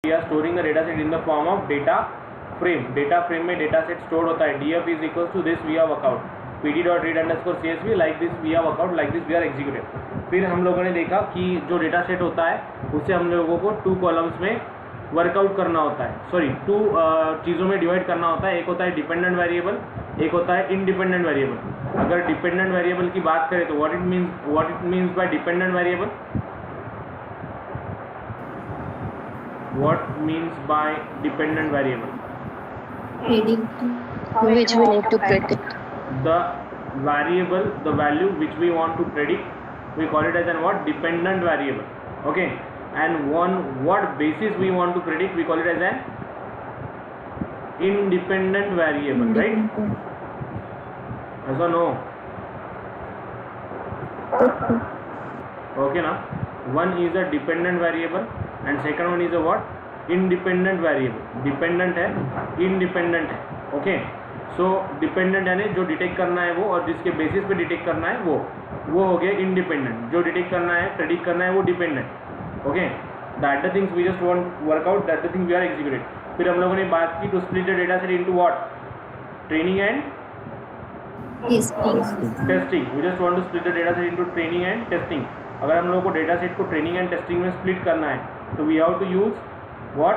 We are storing the data set in the form of data frame. Data frame में data set store होता है. df is equal to this we are work out pd.read_csv like this we are work out like this we are executed. फिर हम लोगों ने देखा कि जो डेटा सेट होता है उससे हम लोगों को 2 कॉलम्स में वर्कआउट करना होता है, सॉरी 2 चीज़ों में डिवाइड करना होता है. एक होता है डिपेंडेंट वेरिएबल, एक होता है इंडिपेंडेंट वेरिएबल. अगर डिपेंडेंट वेरिएबल की बात करें तो what it means by dependent variable, what means by dependent variable? Which we need to predict. The variable, the value which we want to predict, we call it as an what? Dependent variable. Okay, and on what basis we want to predict, we call it as an independent variable, right? Yes or no? Okay ना. One is a dependent variable and second one is a what? Independent variable. Dependent है, independent है. Okay, so dependent यानी जो detect करना है वो, और जिसके बेसिस पे डिटेक्ट करना है वो हो गया इंडिपेंडेंट. जो डिटेक्ट करना है, प्रेडिक्ट करना है वो dependent. Okay, that the things we just want work out, that the thing we are executed. फिर हम लोगों ने बात की to split the data set into what? Training and testing. We just want to split the data set into training and testing. अगर हम लोगों को डेटा सेट को ट्रेनिंग एंड टेस्टिंग में स्प्लिट करना है तो we have to use what?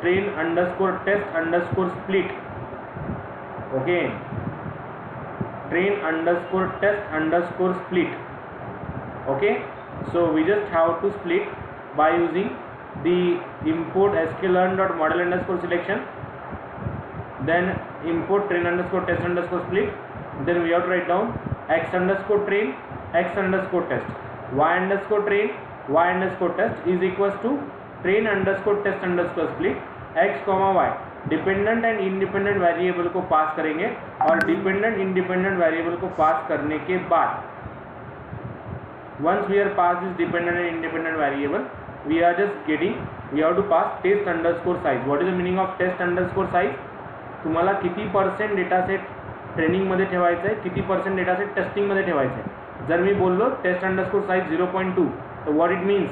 Train underscore test underscore split. Okay, train underscore test underscore split. Okay, so we just have to split by using the import sklearn.model underscore selection, then import train underscore test underscore split, then we have to write down x underscore train x underscore test, y underscore train y underscore test is equals to train underscore test underscore split x comma y. Dependent and independent variable को पास करेंगे और dependent independent variable को पास करने के बाद once we are pass this dependent and independent variable, we are just getting, we have to pass test underscore size. What is the meaning of test underscore size? तुम्हाला किती % data set ट्रेनिंगमध्ये ठेवायचं आहे, किती % data set टेस्टिंगमध्ये ठेवायचं आहे. जर मी बोललो test underscore size 0.2, तर what it means?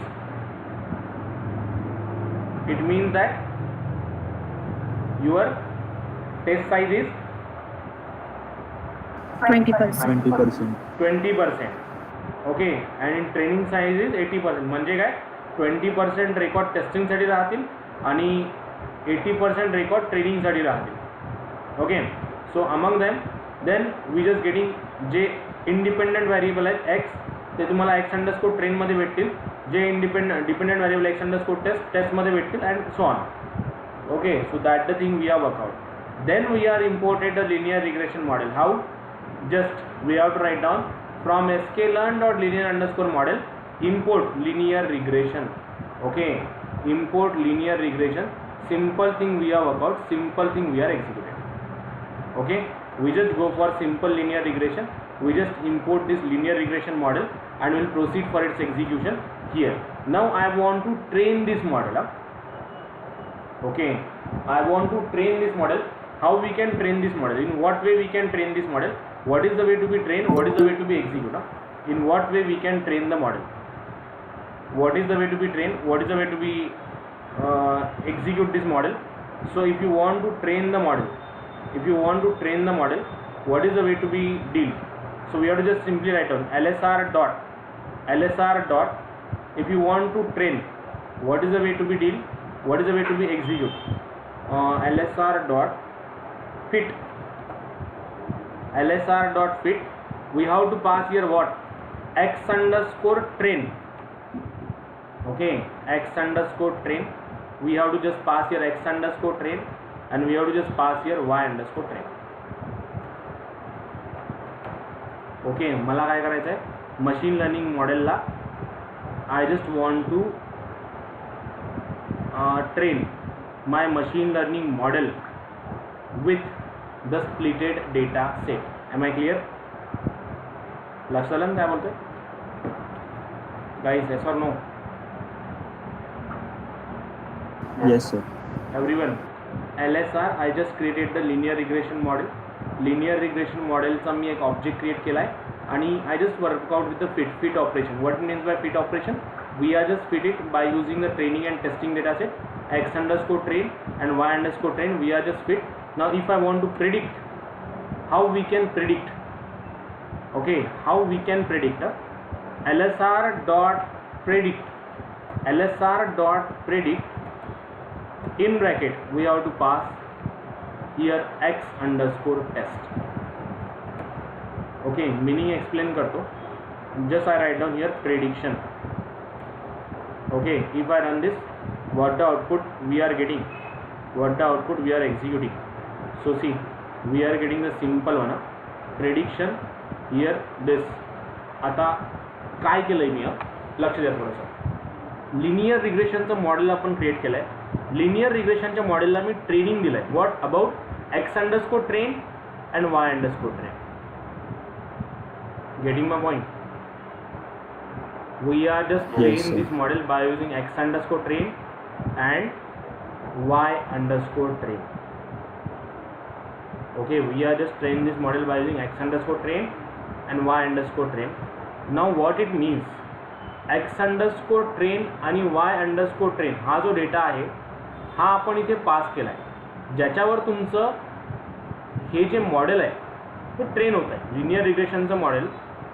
It means that your test size is 20%. Okay, and in training size is 80%. म्हणजे काय? 20% रेकॉर्ड टेस्टिंगसाठी राहतील आणि 80% रेकॉर्ड ट्रेनिंगसाठी राहतील. Okay, so among then we just getting जे इंडिपेंडंट व्हेरिएबल आहेत एक्स, ते तुम्हाला एक्स अंडरस्कोर ट्रेनमध्ये भेटतील. जे डिपेंडंट व्हेरिएबल एक्स अंडरस्कोर टेस्टमध्ये भेटतील and so on. Okay, so that the thing we are work out. Then we are imported the linear regression model. How? Just we have to write down from sklearn.linear underscore model import linear regression. Okay, import linear regression. Simple thing we are workout, simple thing we are executed. Okay, we just go for simple linear regression. We just import this linear regression model and we'll proceed for its execution here. Now I want to train this model. Okay, I want to train this model. How we can train this model? In what way we can train this model? What is the way to be trained? What is the way to be executed? In what way we can train the model? What is the way to be trained? What is the way to be execute this model? So if you want to train the model, what is the way to be deal? So we have to just simply write down lsr dot. If you want to train, what is the way to be deal? What is the way to be execute? lsr dot fit. lsr dot fit, we have to pass here what? x underscore train. Okay, x underscore train, we have to just pass here x underscore train and we have to just pass here y underscore train. Okay, मला काय करायचं आहे? Machine learning मॉडेलला I just want to train my machine learning model with the splitted data set. Am I clear? लक्ष आलं ना काय बोलतोय guys? Yes or no? Yes sir. Everyone, LSR, I just created the linear regression model. Linear regression मॉडेलचा मी एक object create केला आहे आणि I just work out with the fit operation. What means by fit operation? we are just fit it by using the training and testing data set x underscore train and y underscore train. We are just fit. Now if I want to predict, how we can predict? Okay, how we can predict? LSR dot predict, LSR dot predict, in bracket we have to pass here x underscore test. Okay, meaning explain करतो. Just I write down here prediction. Okay, if I run this, what the output we are getting, what the output we are executing. So see, we are getting the simple one, prediction here this. आता काय केलंय मी, लक्ष द्या थोडंसं. Linear रिग्रेशनचं model आपण create केलं आहे. Linear रिग्रेशनच्या मॉडेलला मी ट्रेनिंग दिलं आहे. What about x underscore train and Y underscore train. Getting my point? We are just train this model by using x underscore train and y underscore train. Okay, we are just train this model by using x underscore train and y underscore train. Now what it means, x underscore train आणि y underscore train हा जो data आहे हा आपण इथे पास केला आहे, ज्याच्यावर तुमचं हे जे मॉडेल आहे ते ट्रेन होत आहे. लिनियर रिग्रेशनचं मॉडेल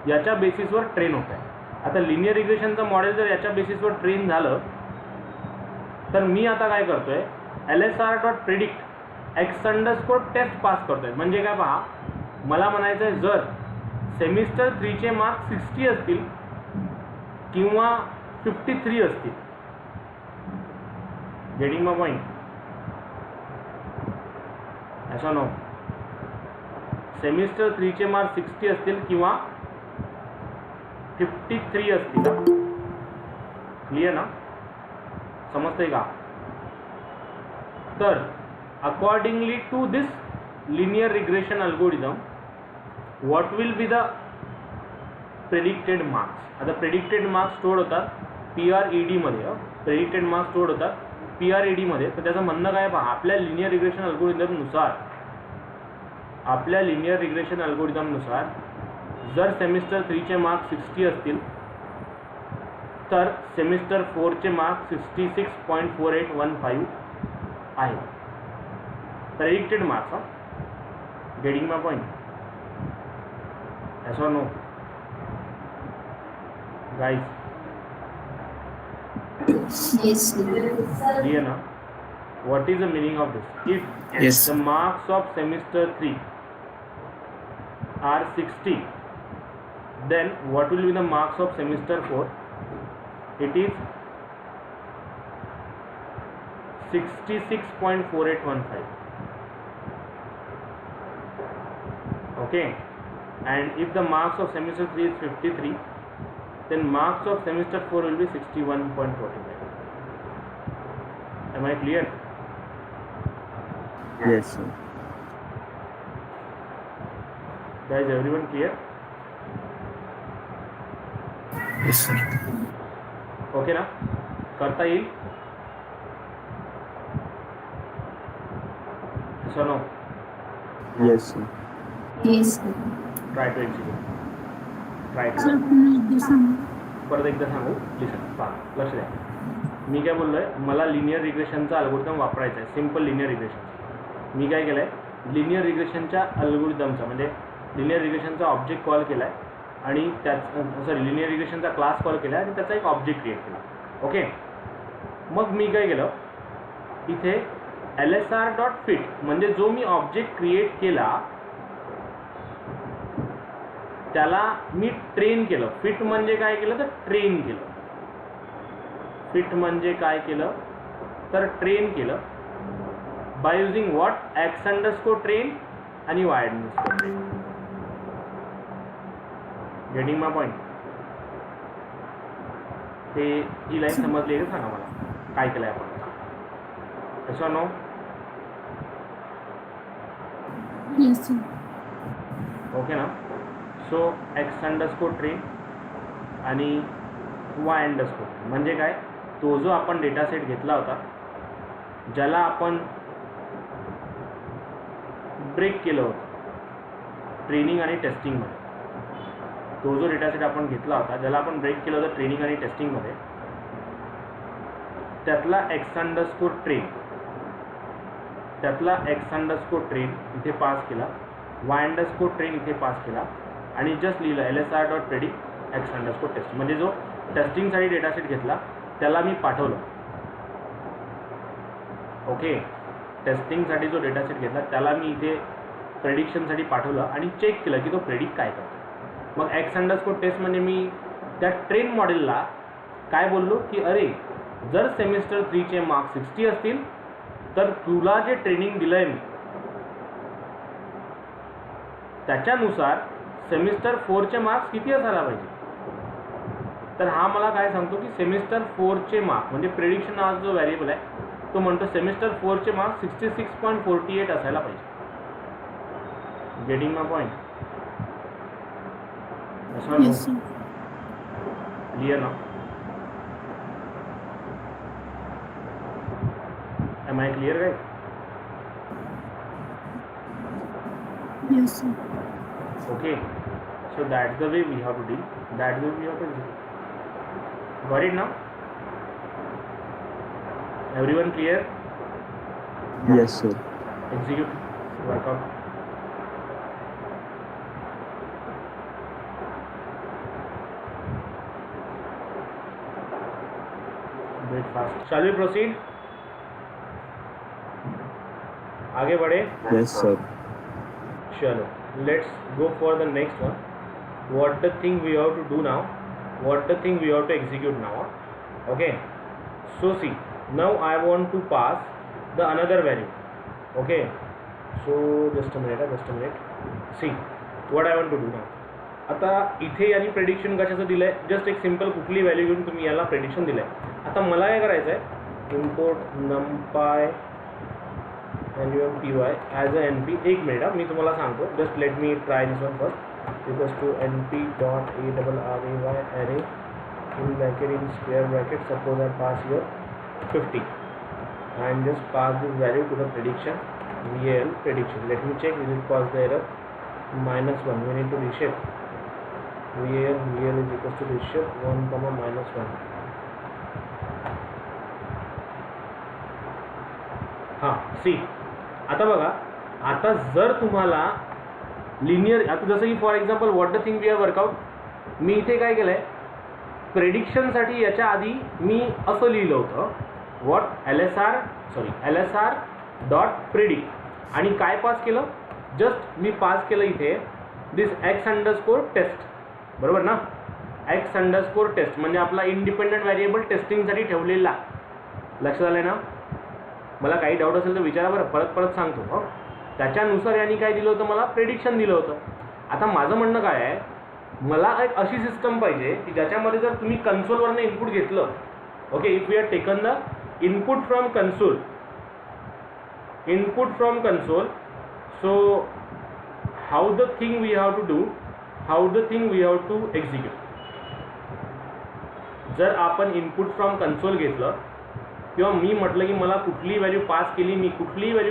याच्या बेसिसवर ट्रेन होत आहे. आता लिनियर रिग्रेशनचं मॉडेल जर याच्या बेसिसवर ट्रेन झालं तर मी आता काय करतोय, LSR dot predict X underscore test pass करतोय. म्हणजे काय पहा, मला म्हणायचं आहे जर सेमिस्टर 3चे मार्क्स 60 असतील किंवा 53 असतील. Getting my point? असं नो, सेमिस्टर 3चे मार्क्स 60 असतील किंवा 53 असतील. क्लियर ना? समजतंय का? तर accordingly to this linear regression algorithm what will be the predicted marks. आता प्रेडिक्टेड मार्क्स स्टोअर होतात PRED मध्ये. प्रेडिक्टेड मार्क्स स्टोअर होतात PRED मध्ये. तर त्याचं म्हणणं काय पहा, आपल्या लिनियर रिग्रेशन अल्गोरिदमनुसार जर सेमिस्टर 3चे मार्क्स 60 असतील तर सेमिस्टर 4चे मार्क्स 66.4815 आहे. Predicted marks. Getting my point? yes or no guys? Yes. Clear na? What is the meaning of this? If the marks of semester 3 are 60, then what will be the marks of semester 4? It is 66.4815. Okay, and if the marks of semester 3 is 53, then marks of semester 4 will be 61.45. Am I clear? Yes, sir. Guys, everyone clear? Yes, sir. Okay ना? करता येईल? So no. Yes, sir. Yes. Try to execute. Try to. परत एकदा सांगू, listen, पहा, लक्ष द्या. मी काय बोललोय, मला लिनियर रिग्रेशनचा अल्गोरिदम वापरायचा आहे. Simple linear regression. मी काय केलंय, लिनियर रिग्रेशनच्या अल्गोरिदमचा म्हणजे लिनियर रिग्रेशनचा ऑब्जेक्ट कॉल केला आहे आणि लिनियर रिग्रेशनचा क्लास कॉल केला आणि त्याचा एक ऑब्जेक्ट क्रिएट केला. ओके, मग मी काय केलं, इथे LSR डॉट फिट म्हणजे जो मी ऑब्जेक्ट क्रिएट केला त्याला मी ट्रेन केलं. फिट म्हणजे काय केलं तर ट्रेन केलं. फिट म्हणजे काय केलं तर ट्रेन केलं by using what X underscore train आणि Y underscore train. Getting my point? ते ही लाईन समजली आहे का सांगा मला, काय केलं आहे आपण? असं नो? Yes. ओके ना? सो एक्स अंडरस्कोर ट्रेन आणि वाय अंडरस्कोर म्हणजे काय, तो जो आपण डेटा सेट घेतला होता ज्याला आपण ब्रेक केलं होतं ट्रेनिंग आणि टेस्टिंगमध्ये, तो जो डेटा सेट आपण घेतला होता ज्याला आपण ब्रेक केलं होतं ट्रेनिंग आणि टेस्टिंगमध्ये, त्यातला x_train इथे पास केला, y_train इथे पास केला आणि जस्ट लिहिलं lsr.predict x_test. म्हणजे जो टेस्टिंगसाठी डेटासेट घेतला त्याला मी पाठवलं. ओके, टेस्टिंगसाठी जो डेटासेट घेतला त्याला मी इथे प्रेडिक्शनसाठी पाठवलं आणि चेक केलं की तो प्रेडिक्ट काय करतो. मग x_test म्हणजे मी त्या ट्रेन मॉडेलला काय बोललो की अरे जर सेमिस्टर 3चे मार्क्स 60 असतील तर तुला जे ट्रेनिंग दिलं आहे मी त्याच्यानुसार सेमिस्टर 4चे मार्क्स किती असायला पाहिजे. तर हा मला काय सांगतो की सेमिस्टर 4चे मार्क्स म्हणजे प्रेडिक्शन नावाचा जो व्हेरिएबल आहे तो म्हणतो सेमिस्टर 4चे मार्क्स 66.48 असायला पाहिजे. Getting my point? Yes, sir. Clear ना? Am I clear, guys? Yes, sir. Okay, so that's the way we have to deal. That's the way we have to execute. Got it now? Everyone clear? Yes, sir. Execute. Workout. Do it fast. Shall we proceed? आगे बढ़े. Yes, sir. चलो, let's go for the next one. What the thing we have to do now? What the thing we have to execute now? Okay. So see, now I want to pass the another value. Okay. So just a minute. See, what I want to do now. आता इथे यांनी prediction कशाचं दिलं आहे? Just एक simple कुठली value घेऊन तुम्ही याला प्रेडिक्शन दिलं आहे. आता मला काय करायचं आहे? Import numpy NUMPY as a NP. एक मिनिट मी तुम्हाला सांगतो. Just let me try this one first. Equals to np.array array in bracket in square bracket. Suppose I pass here 50 and just pass this value to the prediction VAL prediction. Let me check. Will it cause the error? -1. We need to reshape. VAL is equals to reshape 1, -1. हां, सी आता बघा. आता जर तुम्हाला linear, आता जसं की for example what the thing we are work out, मी इथे काय केलं आहे प्रेडिक्शनसाठी याच्या आधी मी असं लिहिलं होतं lsr.predict आणि काय पास केलं, जस्ट मी पास केलं इथे दिस x_test. बरोबर ना? x_test म्हणजे आपला इंडिपेंडंट व्हेरिएबल टेस्टिंगसाठी ठेवलेला. लक्षात आलं ना? मला काही डाऊट असेल तर विचारा बरं, परत सांगतो. हो, त्याच्यानुसार यांनी काय दिलं होतं, मला प्रेडिक्शन दिलं होतं. आता माझं म्हणणं काय आहे, मला एक अशी सिस्टम पाहिजे की ज्याच्यामध्ये जर तुम्ही कन्सोलवरनं इनपुट घेतलं. Okay, if we are taken the input from console, so how the thing we have to execute. जर आपण इनपुट फ्रॉम कन्सोल घेतलं किंवा मी म्हटलं की मला कुठली व्हॅल्यू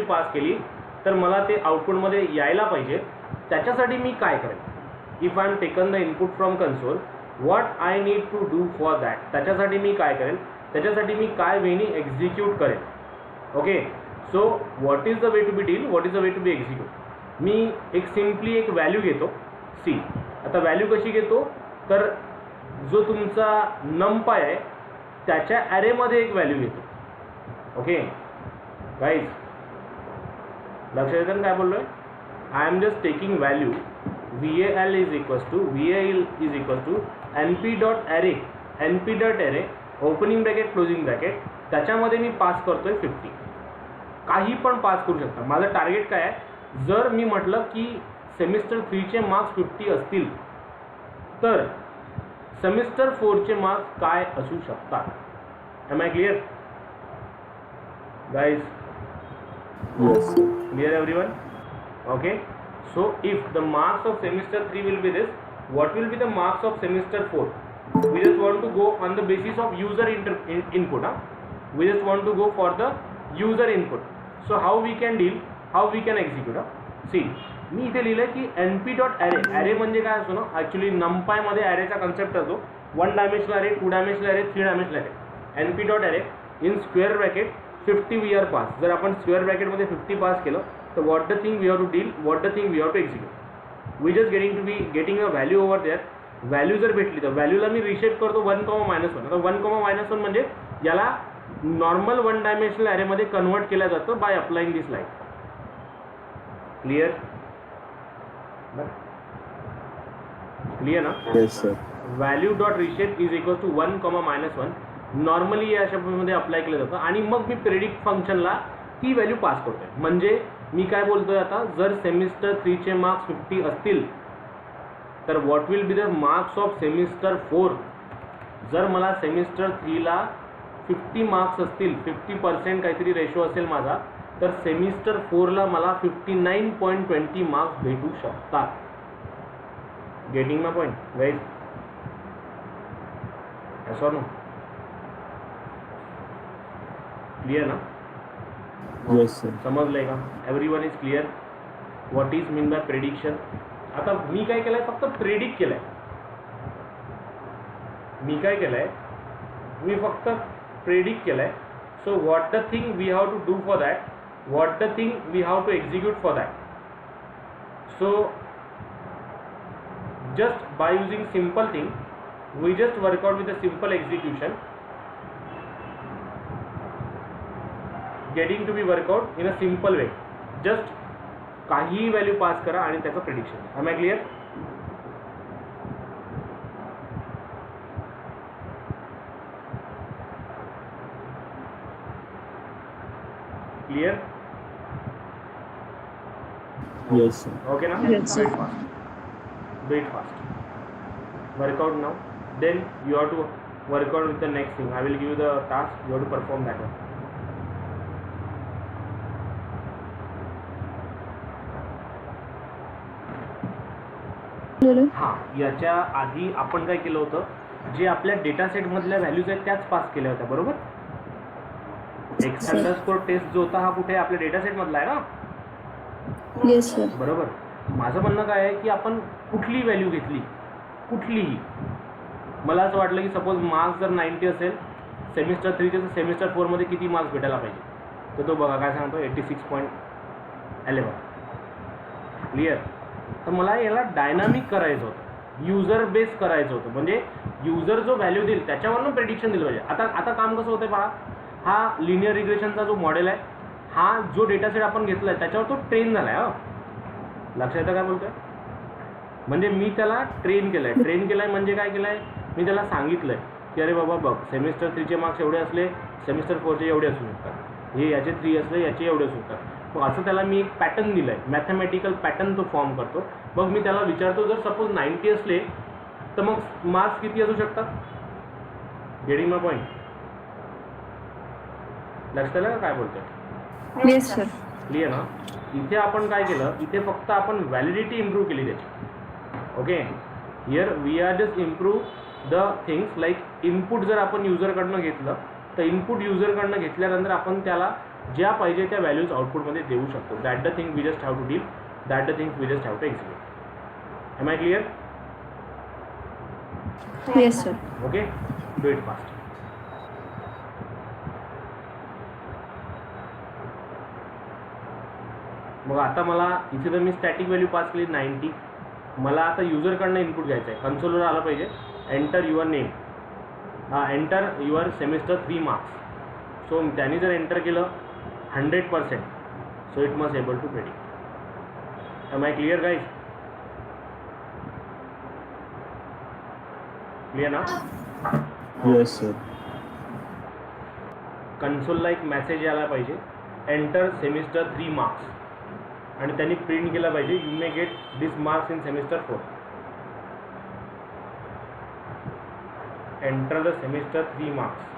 पास केली तर मला ते आउटपुटमध्ये यायला पाहिजे. त्याच्यासाठी मी काय करेन, if I am taken the input from console, what I need to do for that. त्याच्यासाठी मी काय करेन, त्याच्यासाठी मी काय वेनी एक्झिक्यूट करेन. Okay, so what is the way to be deal, what is the way to be execute. मी एक सिम्पली एक व्हॅल्यू घेतो. सी, आता व्हॅल्यू कशी घेतो, तर जो तुमचा numpy आहे त्याच्या ॲरेमध्ये एक व्हॅल्यू घेतो. ओके गाईज, लक्षात येतं ना काय बोललो आहे? I am just taking value VAL is equals to np.array opening bracket closing bracket, त्याच्यामध्ये मी पास करतोय 50. काही पण पास करू शकता. माझं टार्गेट काय आहे, जर मी म्हटलं की सेमिस्टर 3चे मार्क्स 50 असतील तर सेमिस्टर 4चे मार्क्स काय असू शकतात. Am I clear guys? Yes, sir. Clear everyone? Okay, so if the marks of semester 3 will be this, what will be the marks of semester 4? We just want to go on the basis of user input. We just want to go for the user input. So how we can deal, how we can execute. See, मी इथे लिहिलं की np.array. Array म्हणजे काय असतो ना, actually numpy मध्ये ॲरेचा concept असतो 1 dimensional array, 2 dimensional array, 3 dimensional array. np.array in square bracket 50 we are pass. जर आपण स्क्वेअर ब्रॅकेटमध्ये 50 पास केलं तर what the thing we have to deal, what the thing we have to execute. We just getting a value over there. Value जर भेटली तर व्हॅल्यूला मी रिशेप करतो 1, -1. आता 1, -1 म्हणजे याला नॉर्मल 1 डायमेन्शनल ॲरेमध्ये कन्वर्ट केलं जातं by applying this line. Clear? Clear ना? Yes, sir. Value dot reshape is equal to 1, -1. Normally या शब्दामध्ये अप्लाय केलं जातं आणि मग मी प्रेडिक्ट फंक्शनला ती व्हॅल्यू पास करतोय. म्हणजे मी काय बोलतोय आता, जर सेमिस्टर 3चे मार्क्स 50 असतील तर what will be the marks of semester 4. जर मला सेमिस्टर 3ला 50 मार्क्स असतील, 50% काहीतरी रेशो असेल माझा, तर सेमिस्टर 4ला मला 59.20 मार्क्स भेटू शकतात. Getting my point guys? yes or no? Clear ना? Yes, sir. समजलंय का? Everyone is clear what is mean by prediction. आता मी काय केलंय, फक्त प्रेडिक्ट केलंय. मी फक्त प्रेडिक्ट केलंय. So what the thing we have to do for that, what the thing we have to execute for that. So just by using simple thing, we just work out with a simple execution, getting to be work out in a simple way. Just काही value pass करा आणि त्याचं prediction. am I clear? Clear? Yes, sir. Okay now? Yes, sir. Do it fast. Work out now. Then you have to work out with the next thing. I will give you the task. You have to perform that one. हां, याच्या आधी आपण काय केलं होतं, जे आपल्या data सेटमधल्या values आहेत त्याच पास केल्या होत्या, बरोबर? x_टेस्ट जो होता हा कुठे आपल्या डेटा सेटमधला आहे ना? Yes sir. बरोबर. माझं म्हणणं काय आहे की आपण कुठली व्हॅल्यू घेतली, कुठलीही. मला असं वाटलं की सपोज मार्क्स जर 90 असेल सेमिस्टर 3चे, तर सेमिस्टर 4मध्ये किती मार्क्स भेटायला पाहिजे, तर तो बघा काय सांगतो, 86.11. क्लिअर? तर मला याला डायनामिक करायचं होतं, युजर बेस करायचं होतं. म्हणजे युजर जो व्हॅल्यू देईल त्याच्यावरनं प्रेडिक्शन दिलं पाहिजे. आता काम कसं होतं पहा, हा लिनियर रिग्रेशनचा जो मॉडेल आहे, हा जो डेटासेट आपण घेतला आहे त्याच्यावर तो ट्रेन झाला आहे. लक्षात येतं काय बोलतोय? म्हणजे मी त्याला ट्रेन केलं आहे. म्हणजे काय केलं आहे, मी त्याला सांगितलं आहे की अरे बाबा बघ, सेमिस्टर 3चे मार्क्स एवढे असले, सेमिस्टर 4चे एवढे असू शकतात, हे याचे 3 असले याचे एवढे असू शकतात. मग असं त्याला मी एक पॅटर्न दिलं आहे, मॅथमॅटिकल पॅटर्न तो फॉर्म करतो. मग मी त्याला विचारतो, जर सपोज 90 असले तर मग मार्क्स किती असू शकतात? Getting my point? लक्षात आलं का काय बोलतोय? Yes sir. क्लिअर ना? इथे आपण काय केलं, इथे फक्त आपण व्हॅलिडिटी इम्प्रूव्ह केली त्याची. Okay, here we are just improve the things like input. जर आपण युजरकडनं घेतलं तर इनपुट युजरकडनं घेतल्यानंतर आपण त्याला ज्या पाहिजे त्या व्हॅल्यूज आउटपुटमध्ये देऊ शकतो. That the thing we just have to deal, that the thing we just have to execute. Am I clear? Yes sir. Okay, do it fast. मग आता मला इथे तर मी स्टॅटिक व्हॅल्यू पास केली 90. मला आता युजरकडनं इनपुट घ्यायचं आहे. कन्सोलवर आलं पाहिजे, enter your name, enter your semester 3 marks. So त्यांनी जर एंटर केलं 100%, so it must able to predict. Am I clear guys? Clear ना? Yes, sir. कन्सोलला एक मेसेज यायला पाहिजे, एंटर सेमिस्टर 3 मार्क्स, आणि त्यांनी प्रिंट केला पाहिजे, you may get this marks in semester 4. Enter the semester 3 marks.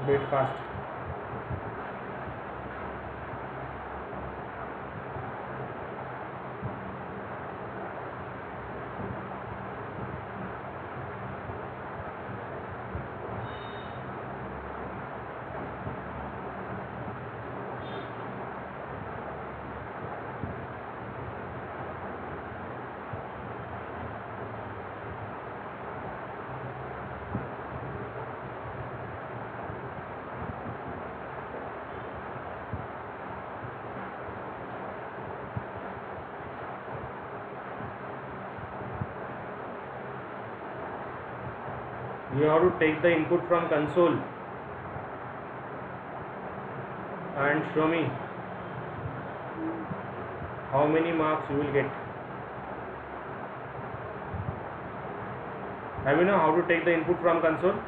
bit fast. You have to take the input from console and show me how many marks you will get. Have you know how to take the input from console?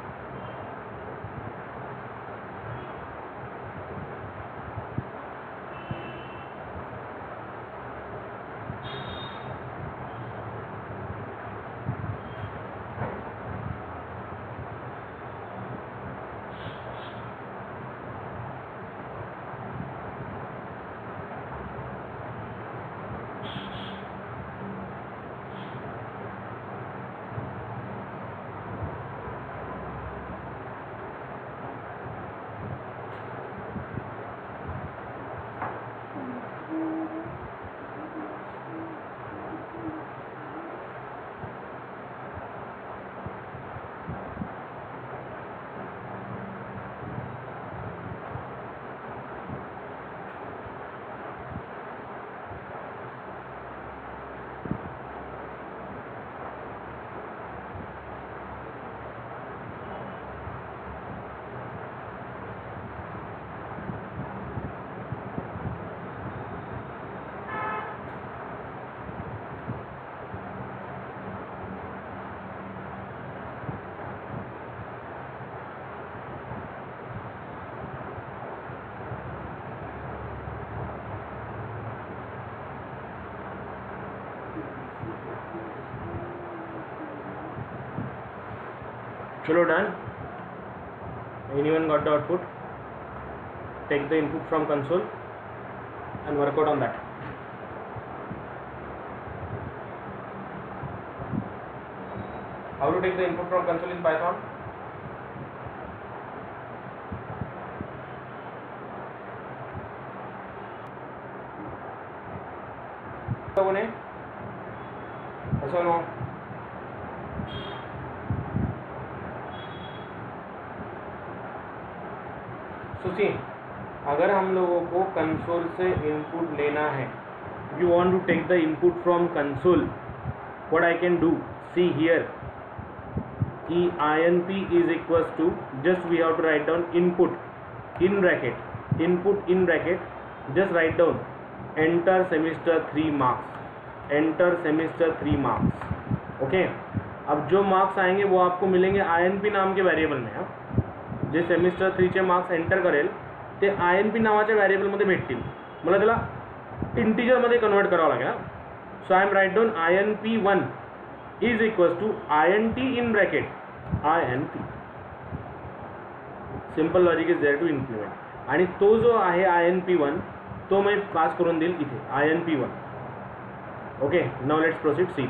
Chalo, done. Anyone got the output? Take the input from console and work out on that. How to take the input from console in Python? Yes or no? See अगर हम लोगों को console से input लेना है, you want to take the input from console, what I can do, see here कि inp is equals to, just we have to write down input in bracket, just write down enter semester 3 marks, okay. अब जो marks आएंगे वो आपको मिलेंगे inp नाम के variable में। जे सेमिस्टर 3चे मार्क्स एंटर करेल ते inp नावाच्या व्हेरिएबलमध्ये भेटतील, मला त्याला इंटिजरमध्ये कन्वर्ट करावं लागेल। So I am write down inp1 is equals to int in bracket inp, simple logic is there to implement. आणि तो जो आहे inp1 तो मैं पास करून देईल इथे inp1, okay. Now let's proceed. See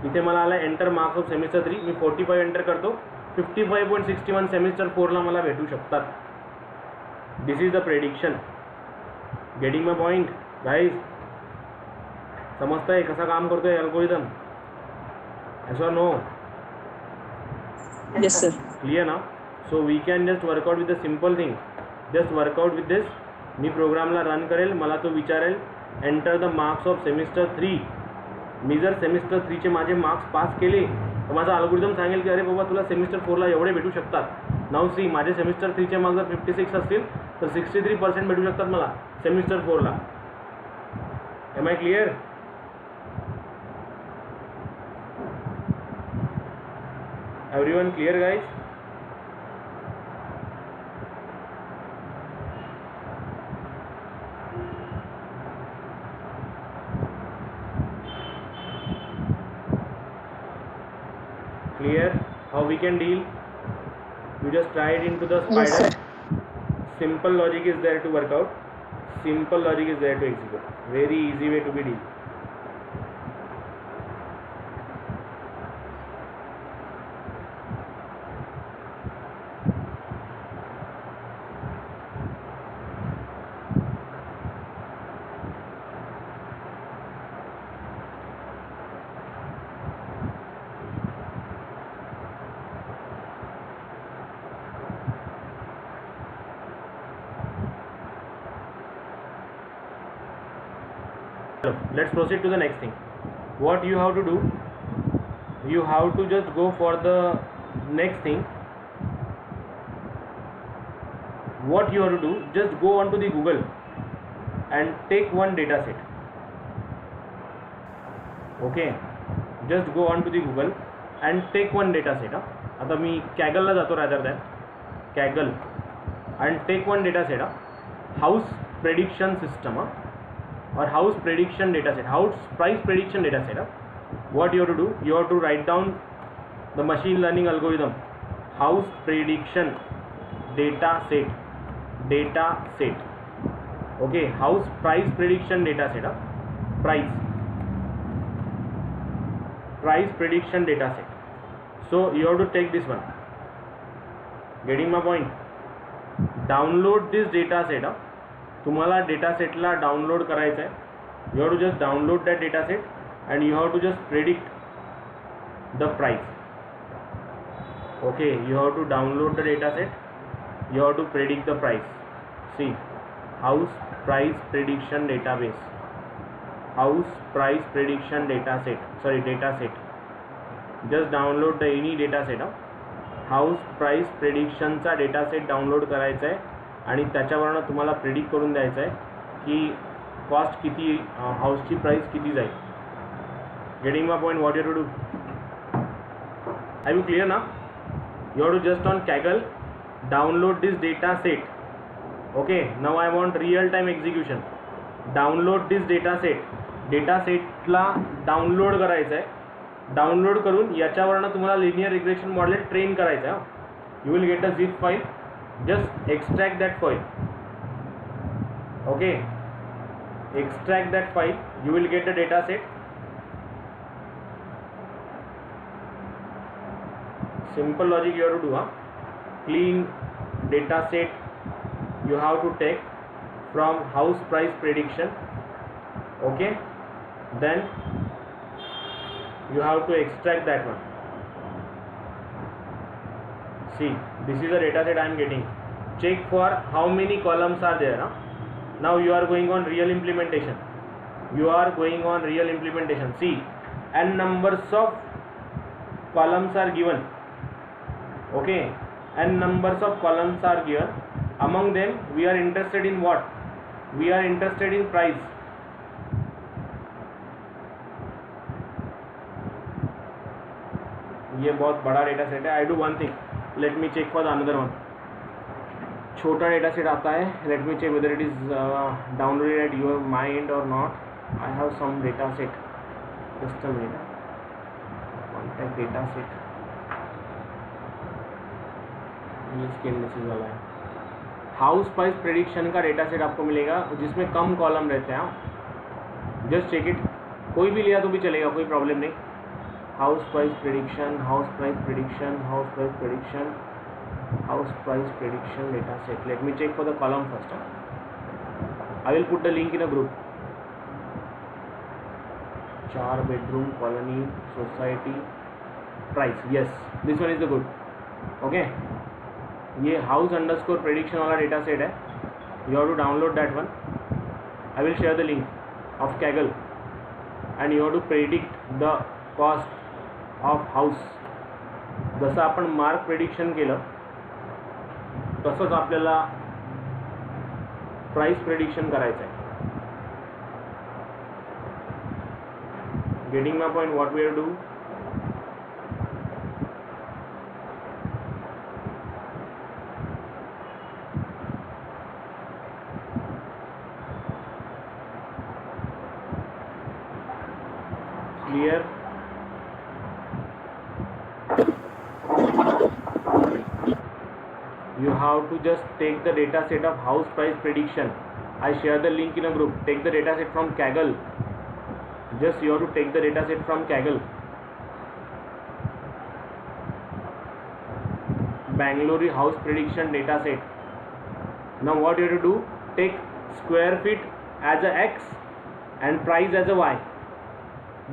इथे मला आला एंटर मार्क्स ऑफ सेमिस्टर 3, मी 45 एंटर करतो, 55.61 सेमिस्टर 4ला मला भेटू शकतात। This is the prediction, getting my point guys? समजताय कसा काम करतोय अल्गोरिदम? यस और नो? Yes, sir. क्लियर ना? So we can just work out with the simple thing, just work out with this. मी प्रोग्रामला रन करेल, मला तो विचारेल enter the marks of semester 3। मी जर सेमिस्टर 3चे माझे मार्क्स पास केले तर माझा अल्गोरिदम सांगेल की अरे बाबा तुला सेमिस्टर 4ला एवढे भेटू शकतात। नाउ सी माझे सेमिस्टर 3चे मार्क्स जर 56 असतील तर 63% भेटू शकतात मला सेमिस्टर 4ला। Am I clear? Everyone clear guys? Clear how we can deal? You just try it into the spider. Yes, sir. simple logic is there to work out, simple logic is there to execute. Very easy way to be deal. Let's proceed to the next thing. What you have to do, you have to just go for the next thing. What you have to do, just go on to the Google and take one data set. Okay, just go on to the Google and take one data set. आता मी Kaggle जातो rather than Kaggle and take one data set. House prediction system or house prediction data set, house price prediction data set. What you have to do, you have to write down the machine learning algorithm, house prediction data set, okay, house price prediction data set, price prediction data set. So you have to take this one. Getting my point? Download this data set. तुम्हाला data सेटला download करायचं आहे. You have to just download that data set and you have to just predict the price. Okay, you have to download the data set, you have to predict the price. See, house price prediction database, house price prediction data set, sorry data set. Just download the any data set. House price प्रेडिक्शनचा data set download करायचा आहे आणि त्याच्यावरनं तुम्हाला predict करून द्यायचं आहे की कॉस्ट किती, हाऊसची प्राइस किती जाईल. Getting my point? What you to do? I you clear ना? You have to just on Kaggle download this data set. Okay, now I want real time execution. Download this data set, data सेटला download करायचं आहे. Download करून याच्यावरनं तुम्हाला linear regression model train करायचं आहे. You will get a zip file. Just extract that file. Okay, extract that file. You will get a data set. Simple logic you have to do. Clean data set you have to take from house price prediction. Okay, then you have to extract that one. See, this is a data set I am getting. Check for how many columns are there. Now you are going on real implementation. You are going on real implementation. See, n numbers of columns are given. Okay, n numbers of columns are given. Among them, we are interested in what? We are interested in price. ये बहुत बड़ा data set है. I do one thing. Let me check for the another one. छोटा data set आता है. Let me check whether it is downloaded at your mind or not. I have some data set. Just a minute. Contact data set. ये scale message वाला है. House price prediction का data set आपको मिलेगा जिसमें कम कॉलम रहते हैं. Just check it. कोई भी लिया तो भी चलेगा, कोई प्रॉब्लम नहीं. House price prediction, house price prediction, house price prediction, house price prediction data set. Let me check for the column first. I will put the link in a group. 4 bedroom colony society price. Yes, this one is the good. Okay, ये house underscore prediction वाला data set है. You have to download that one. I will share the link of Kaggle and you have to predict the cost of house. जसं आपण mark prediction केलं तसंच आपल्याला price prediction करायचं आहे. Getting my point? What we are do? Clear? You how to just take the data set of house price prediction. I share the link in a group. Take the data set from Kaggle. Just you have to take the data set from Kaggle. Bangalore house prediction data set. Now what you have to do, take square feet as a x and price as a y.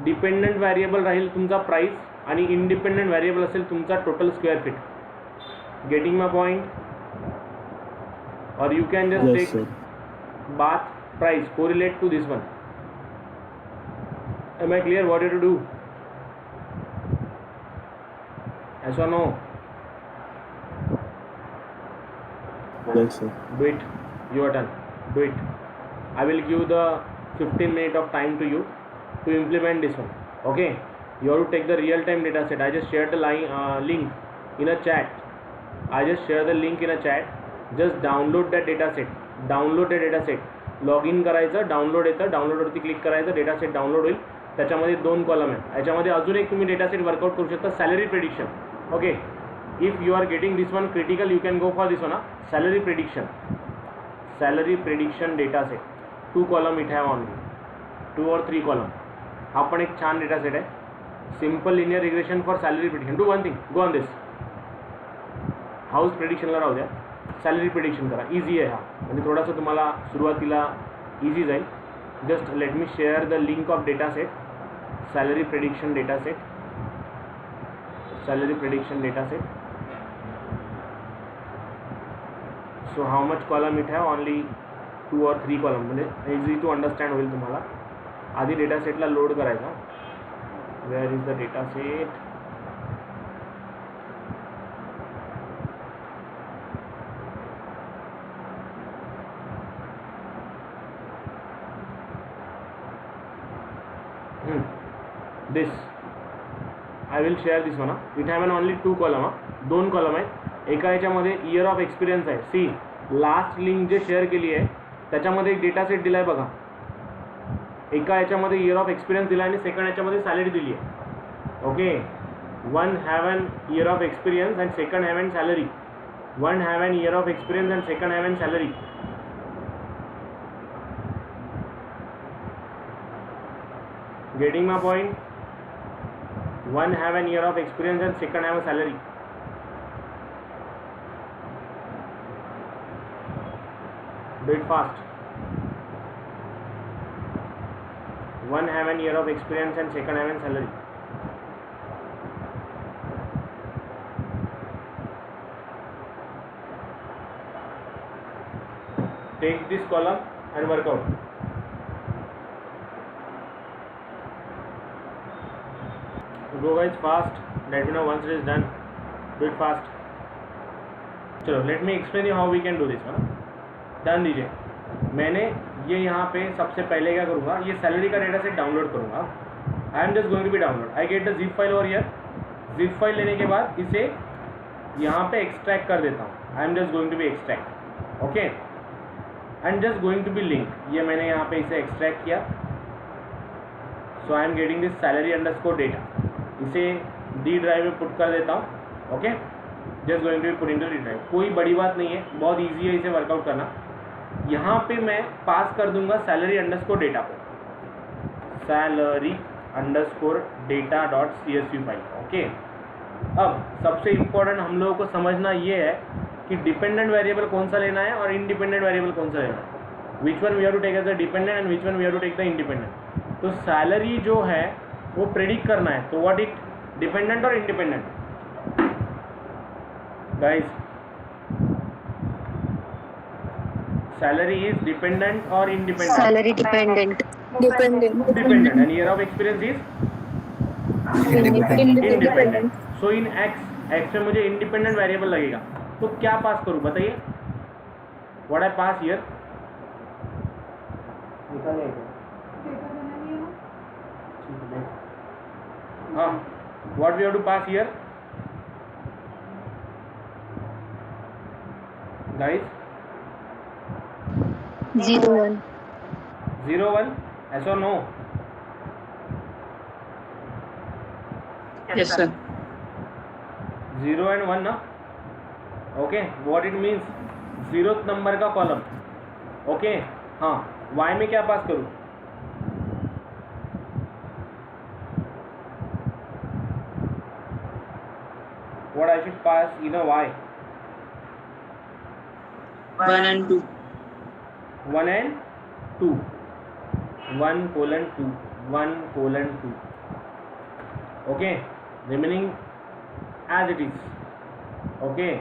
Dependent variable राहील तुमचा price आणि independent variable असेल तुमचा total square feet. Getting my point? और you can just Yes, take sir. bath price correlate to this one. Am I clear what you have to do? Yes or no? Yes, sir. Do it. Your turn. Do it. I will give the 15 minutes of time to you to implement this one. Okay, you have to take the real time data set. I just shared the link in a chat. I just share the link in a chat. Just download that data set. Download the data set. Log in करायचं, download येतं, डाउनलोडवरती click करायचं, data set download होईल. त्याच्यामध्ये 2 column आहेत. याच्यामध्ये अजून एक तुम्ही डेटा सेट वर्कआउट करू शकता, salary prediction. Okay, if you are getting this one critical, you can go for this one. Salary prediction data set. 2 column it have only, 2 or 3 column. हा पण एक छान डेटा सेट आहे. Simple linear regression for salary prediction. Do one thing, go on this. House प्रेडिक्शनला राहू द्या, salary prediction करा. Easy आहे हा, म्हणजे थोडासा तुम्हाला सुरुवातीला इझी जाईल. Just let me share the link of data set. Salary prediction data set. Salary prediction data set. So how much column it have? Only 2 or 3 column. म्हणजे इझी टू अंडरस्टँड होईल तुम्हाला. आधी डेटा सेटला लोड करायचा. Where is the data set? This I will share this one. It have N only 2 column. 2 column आहेत. एका याच्यामध्ये year of experience आहे. सी last link जे share केली आहे त्याच्यामध्ये एक डेटा सेट दिला आहे बघा. एका याच्यामध्ये इयर ऑफ एक्सपिरियन्स दिला आहे आणि सेकंड याच्यामध्ये सॅलरी दिली आहे. Okay, one have N year of experience and second have N salary. One have N year of experience and second have N salary. Getting my point? One have an year of experience and second have a salary. Do it fast. One have an year of experience and second have a salary. Take this column and work out. Go guys fast. Let me know once it is done. Do it fast. चलो let me explain you how we can do this one. Done दीजिए. मैंने ये यहाँ पे सबसे पहले क्या करूँगा, ये सैलरी का डेटा सेट डाउनलोड करूँगा. I am just going to be download. I get the zip file over here. Zip file लेने के बाद इसे यहाँ पे एक्सट्रैक्ट कर देता हूँ. I am just going to be extract. Okay, and just going to be link. ये मैंने यहाँ पे इसे एक्सट्रैक्ट किया. So I am getting this salary underscore data. इसे डी ड्राइव में पुट कर देता हूँ. Okay, just going to put in D drive. कोई बड़ी बात नहीं है, बहुत इजी है इसे वर्कआउट करना. यहाँ पे मैं पास कर दूंगा सैलरी अंडरस्कोर डेटा को. Salary underscore data dot CSV file. Okay, अब सबसे इम्पोर्टेंट हम लोगों को समझना ये है कि डिपेंडेंट वेरिएबल कौन सा लेना है और इंडिपेंडेंट वेरिएबल कौन सा लेना है. Which one we have to take as a dependent and which one we have to take the independent. तो सैलरी जो है वो प्रेडिक्ट करना है. तो व्हाट इट, डिपेंडेंट और independent? Guys, salary is dependent और independent? Salary dependent. Dependent. Dependent. And year of experience is independent. So in x में मुझे इंडिपेंडेंट वेरिएबल लगेगा. तो क्या पास करूँ बताइए? What I pass here? हाँ, what we have to pass here guys? 01. 01. Yes or no? Yes, sir. 0 and 1 ना. Okay, what it means 0th number का कॉलम. ओके, हाँ, y में क्या पास करूँ? What I should pass in a y? 1 and 2. 1 and 2. 1 colon 2. 1 colon 2. Okay, remaining as it is. Okay,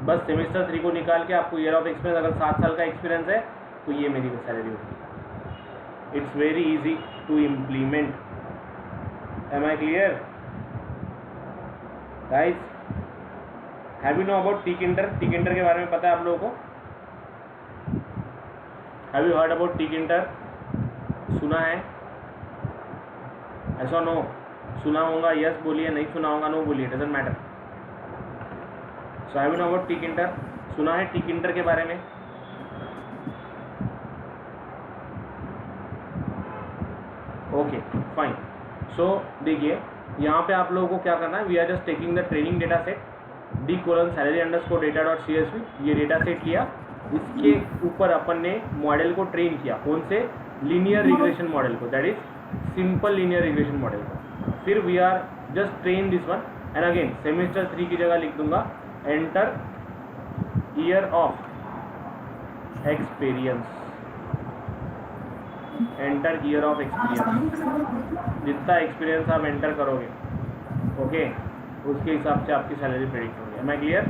बस semester 3 को निकाल के आपको ईयर ऑफ एक्सपीरियंस, अगर 7 साल का एक्सपीरियंस है तो ये मेरी सैलरी होगी. It's very easy to implement. Am I clear guys? Have you know about Tkinter? Tkinter के बारे में पता है आप लोगों को? Have you heard about Tkinter? सुना है? ऐसा नो? सुना होगा यस बोलिए, नहीं सुना होगा नो बोलिए, doesn't matter. So have you know about Tkinter? सुना है टी किंडर के बारे में? Okay fine. सो देखिए यहाँ पे आप लोगों को क्या करना है, we are just taking the training data set d:salary_data.csv. ये डेटा सेट लिया, इसके ऊपर अपन ने मॉडल को ट्रेन किया. कौन से? लीनियर रिग्रेशन मॉडल को, that is simple linear regression model को. फिर we are just train this one and again semester 3 की जगह लिख दूंगा enter year of experience. Enter year of experience. जितना एक्सपीरियंस आप एंटर करोगे ओके, उसके हिसाब से आपकी सैलरी प्रेडिक्ट होगी. Am I clear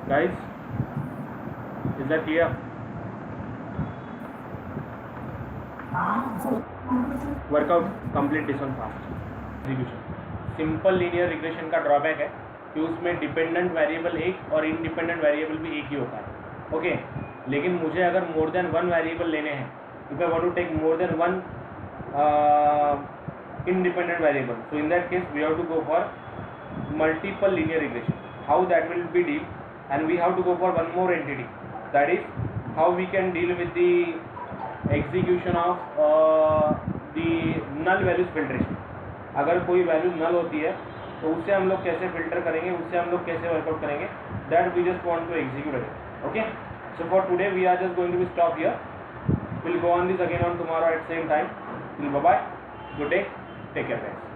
guys? Is that clear? Work out complete this one fast. Execution. Simple linear regression का ड्रॉबैक है कि उसमें डिपेंडेंट वेरिएबल एक और इंडिपेंडेंट वेरिएबल भी एक ही होता है. ओके, लेकिन मुझे अगर मोर देन वन वेरिएबल लेने हैं, if I want to take more than one independent variable, so in that case we have to go for multiple linear regression. How that will be deal, and we have to go for one more entity, that is how we can deal with the execution of the null values filtration. अगर कोई value नल होती है तो उससे हम लोग कैसे filter करेंगे, उससे हम लोग कैसे वर्कआउट करेंगे, that we just want to execute it. Okay, so for today we are just going to be stop here. Will go on this again on tomorrow at same time. Bye bye, good day, take care guys.